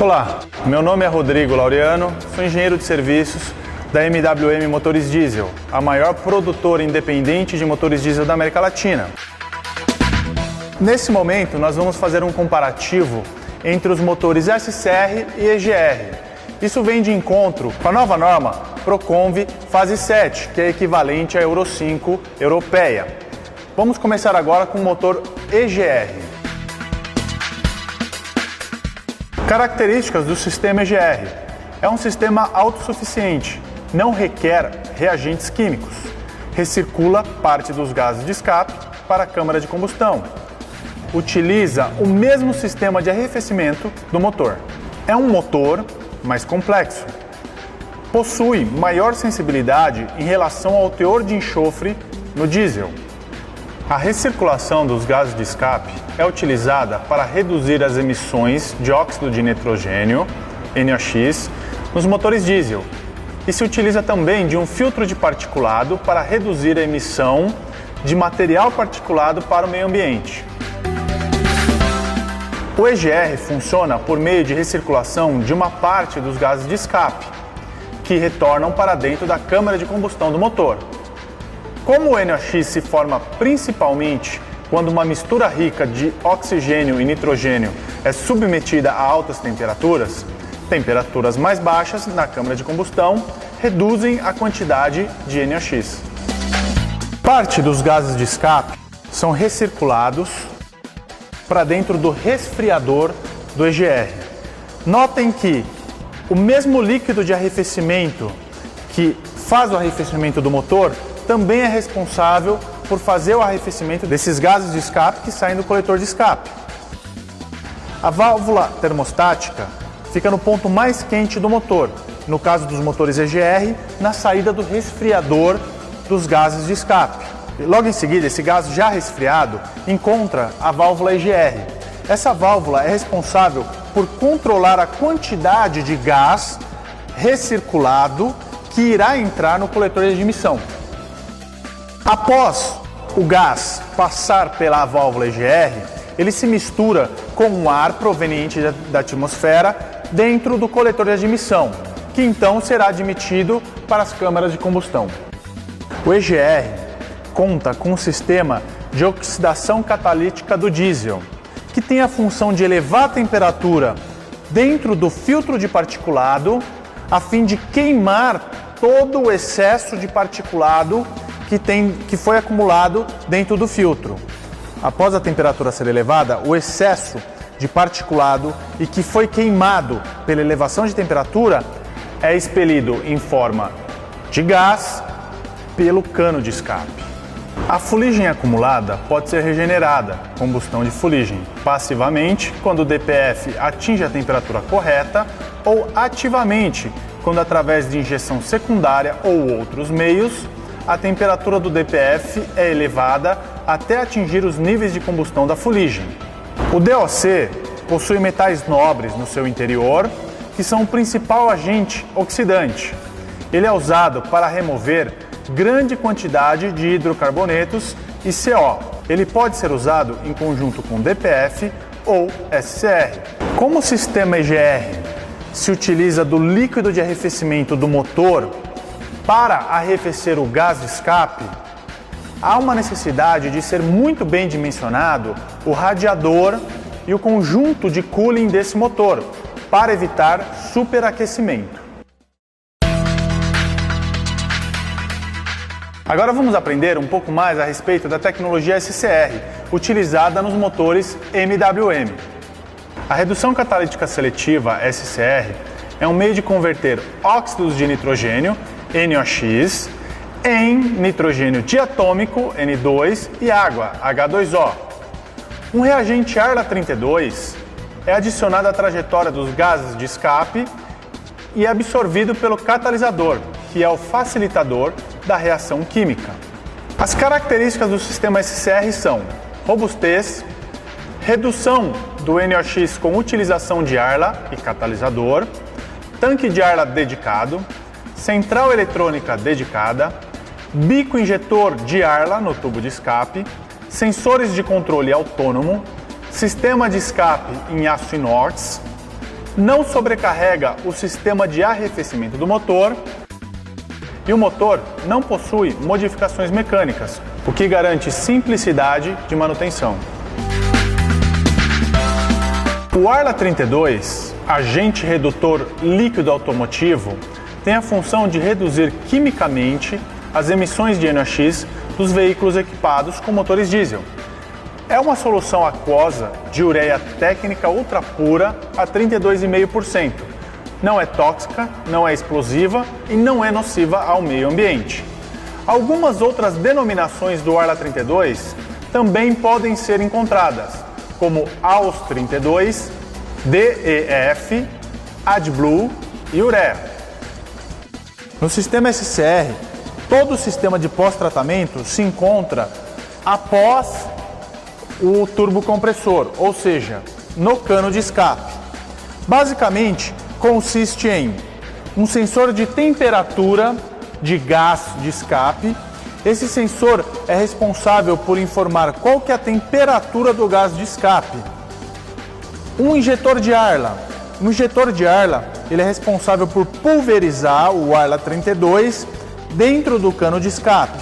Olá, meu nome é Rodrigo Laureano, sou engenheiro de serviços da MWM Motores Diesel, a maior produtora independente de motores diesel da América Latina. Nesse momento, nós vamos fazer um comparativo entre os motores SCR e EGR. Isso vem de encontro com a nova norma Proconv Fase 7, que é equivalente à Euro 5 europeia. Vamos começar agora com o motor EGR. Características do sistema EGR. É um sistema autossuficiente, não requer reagentes químicos, recircula parte dos gases de escape para a câmara de combustão, utiliza o mesmo sistema de arrefecimento do motor. É um motor mais complexo, possui maior sensibilidade em relação ao teor de enxofre no diesel. A recirculação dos gases de escape é utilizada para reduzir as emissões de óxido de nitrogênio, NOx, nos motores diesel, e se utiliza também de um filtro de particulado para reduzir a emissão de material particulado para o meio ambiente. O EGR funciona por meio de recirculação de uma parte dos gases de escape, que retornam para dentro da câmara de combustão do motor. Como o NOx se forma principalmente quando uma mistura rica de oxigênio e nitrogênio é submetida a altas temperaturas, temperaturas mais baixas na câmara de combustão reduzem a quantidade de NOx. Parte dos gases de escape são recirculados para dentro do resfriador do EGR. Notem que o mesmo líquido de arrefecimento que faz o arrefecimento do motor também é responsável por fazer o arrefecimento desses gases de escape que saem do coletor de escape. A válvula termostática fica no ponto mais quente do motor, no caso dos motores EGR, na saída do resfriador dos gases de escape. Logo em seguida, esse gás já resfriado encontra a válvula EGR. Essa válvula é responsável por controlar a quantidade de gás recirculado que irá entrar no coletor de emissão. Após o gás passar pela válvula EGR, ele se mistura com o ar proveniente da atmosfera dentro do coletor de admissão, que então será admitido para as câmaras de combustão. O EGR conta com um sistema de oxidação catalítica do diesel, que tem a função de elevar a temperatura dentro do filtro de particulado, a fim de queimar todo o excesso de particulado que foi acumulado dentro do filtro. Após a temperatura ser elevada, o excesso de particulado e que foi queimado pela elevação de temperatura é expelido em forma de gás pelo cano de escape. A fuligem acumulada pode ser regenerada, combustão de fuligem, passivamente, quando o DPF atinge a temperatura correta, ou ativamente, quando através de injeção secundária ou outros meios, a temperatura do DPF é elevada até atingir os níveis de combustão da fuligem. O DOC possui metais nobres no seu interior, que são o principal agente oxidante. Ele é usado para remover grande quantidade de hidrocarbonetos e CO. Ele pode ser usado em conjunto com DPF ou SCR. Como o sistema EGR se utiliza do líquido de arrefecimento do motor para arrefecer o gás de escape, há uma necessidade de ser muito bem dimensionado o radiador e o conjunto de cooling desse motor, para evitar superaquecimento. Agora vamos aprender um pouco mais a respeito da tecnologia SCR, utilizada nos motores MWM. A redução catalítica seletiva SCR é um meio de converter óxidos de nitrogênio, NOx, em nitrogênio diatômico, N2, e água, H2O. Um reagente Arla-32 é adicionado à trajetória dos gases de escape e é absorvido pelo catalisador, que é o facilitador da reação química. As características do sistema SCR são robustez, redução do NOx com utilização de Arla e catalisador, tanque de Arla dedicado, central eletrônica dedicada, bico injetor de Arla no tubo de escape, sensores de controle autônomo, sistema de escape em aço inox, não sobrecarrega o sistema de arrefecimento do motor e o motor não possui modificações mecânicas, o que garante simplicidade de manutenção. O Arla 32, agente redutor líquido automotivo, tem a função de reduzir quimicamente as emissões de NOx dos veículos equipados com motores diesel. É uma solução aquosa de ureia técnica ultra pura a 32,5%. Não é tóxica, não é explosiva e não é nociva ao meio ambiente. Algumas outras denominações do Arla 32 também podem ser encontradas, como AUS 32, DEF, AdBlue e Urea. No sistema SCR, todo o sistema de pós-tratamento se encontra após o turbocompressor, ou seja, no cano de escape. Basicamente, consiste em um sensor de temperatura de gás de escape. Esse sensor é responsável por informar qual que é a temperatura do gás de escape. Um injetor de Arla. O injetor de Arla ele é responsável por pulverizar o Arla 32 dentro do cano de escape.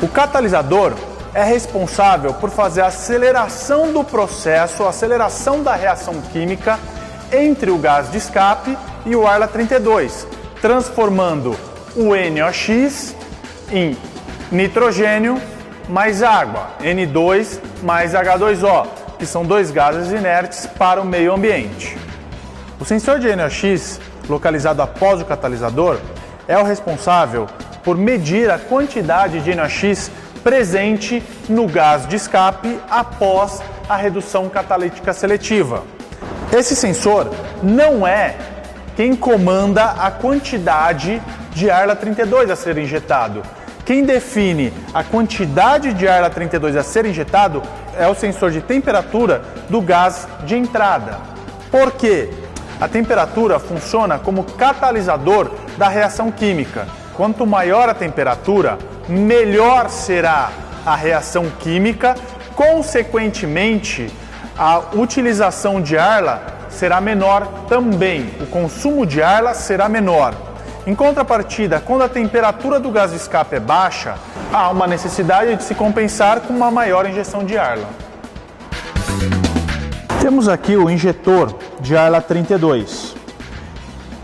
O catalisador é responsável por fazer a aceleração do processo, a aceleração da reação química entre o gás de escape e o Arla 32, transformando o NOx em nitrogênio mais água, N2 mais H2O, que são dois gases inertes para o meio ambiente. O sensor de NOx, localizado após o catalisador, é o responsável por medir a quantidade de NOx presente no gás de escape após a redução catalítica seletiva. Esse sensor não é quem comanda a quantidade de Arla 32 a ser injetado. Quem define a quantidade de Arla 32 a ser injetado é o sensor de temperatura do gás de entrada. Por quê? A temperatura funciona como catalisador da reação química. Quanto maior a temperatura, melhor será a reação química, consequentemente, a utilização de Arla será menor também, o consumo de Arla será menor. Em contrapartida, quando a temperatura do gás de escape é baixa, há uma necessidade de se compensar com uma maior injeção de Arla. Temos aqui o injetor de Arla 32.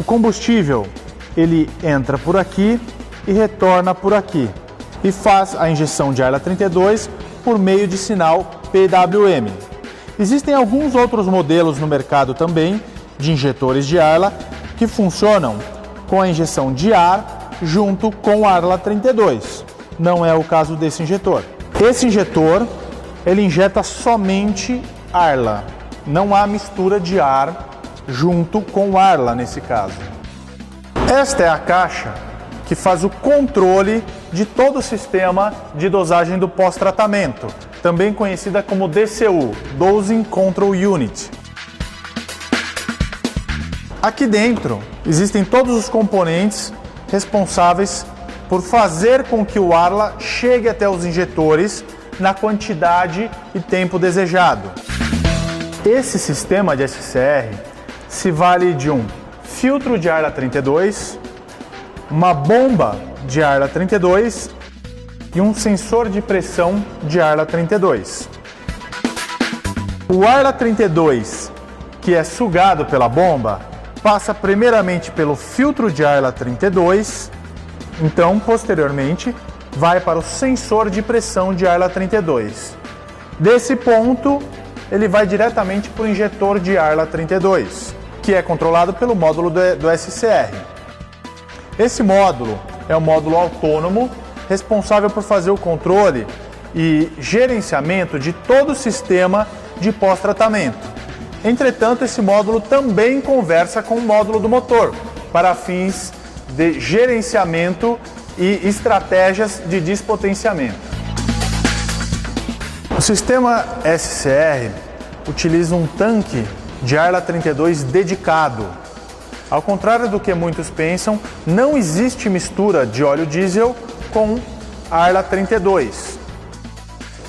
O combustível ele entra por aqui e retorna por aqui e faz a injeção de Arla 32 por meio de sinal PWM. Existem alguns outros modelos no mercado também de injetores de Arla que funcionam com a injeção de ar junto com a Arla 32. Não é o caso desse injetor. Esse injetor ele injeta somente Arla. Não há mistura de ar junto com Arla nesse caso. Esta é a caixa que faz o controle de todo o sistema de dosagem do pós-tratamento, também conhecida como DCU, Dosing Control Unit. Aqui dentro existem todos os componentes responsáveis por fazer com que o Arla chegue até os injetores na quantidade e tempo desejado. Esse sistema de SCR se vale de um filtro de Arla 32, uma bomba de Arla 32 e um sensor de pressão de Arla 32. O Arla 32, que é sugado pela bomba, passa primeiramente pelo filtro de Arla 32, então posteriormente vai para o sensor de pressão de Arla 32. Desse ponto, ele vai diretamente para o injetor de Arla 32, que é controlado pelo módulo do SCR. Esse módulo é um módulo autônomo, responsável por fazer o controle e gerenciamento de todo o sistema de pós-tratamento. Entretanto, esse módulo também conversa com o módulo do motor, para fins de gerenciamento e estratégias de despotenciamento. O sistema SCR utiliza um tanque de Arla 32 dedicado. Ao contrário do que muitos pensam, não existe mistura de óleo diesel com Arla 32.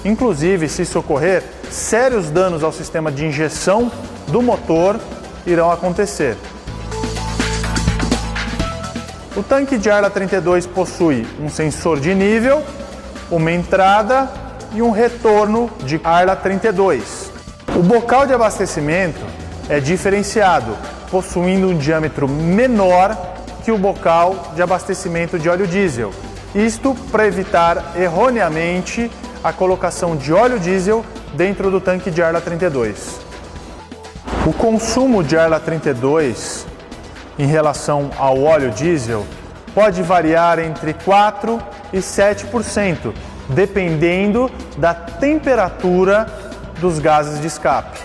Inclusive, se isso ocorrer, sérios danos ao sistema de injeção do motor irão acontecer. O tanque de Arla 32 possui um sensor de nível, uma entrada e um retorno de Arla 32. O bocal de abastecimento é diferenciado, possuindo um diâmetro menor que o bocal de abastecimento de óleo diesel. Isto para evitar erroneamente a colocação de óleo diesel dentro do tanque de Arla 32. O consumo de Arla 32 em relação ao óleo diesel pode variar entre 4% e 7%, dependendo da temperatura dos gases de escape.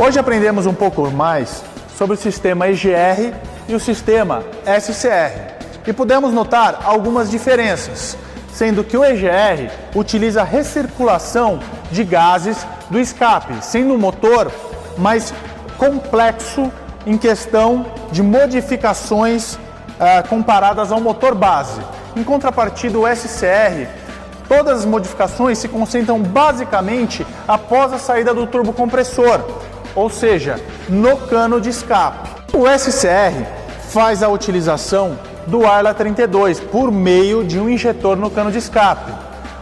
Hoje aprendemos um pouco mais sobre o sistema EGR e o sistema SCR e pudemos notar algumas diferenças, sendo que o EGR utiliza a recirculação de gases do escape, sendo um motor mais complexo em questão de modificações comparadas ao motor base. Em contrapartida, o SCR, todas as modificações se concentram basicamente após a saída do turbocompressor, ou seja, no cano de escape. O SCR faz a utilização do Arla 32 por meio de um injetor no cano de escape.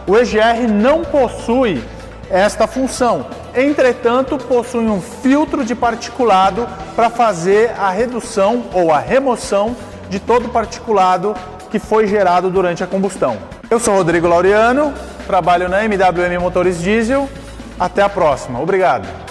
O EGR não possui esta função, entretanto possui um filtro de particulado para fazer a redução ou a remoção de todo o particulado que foi gerado durante a combustão. Eu sou Rodrigo Laureano, trabalho na MWM Motores Diesel. Até a próxima. Obrigado.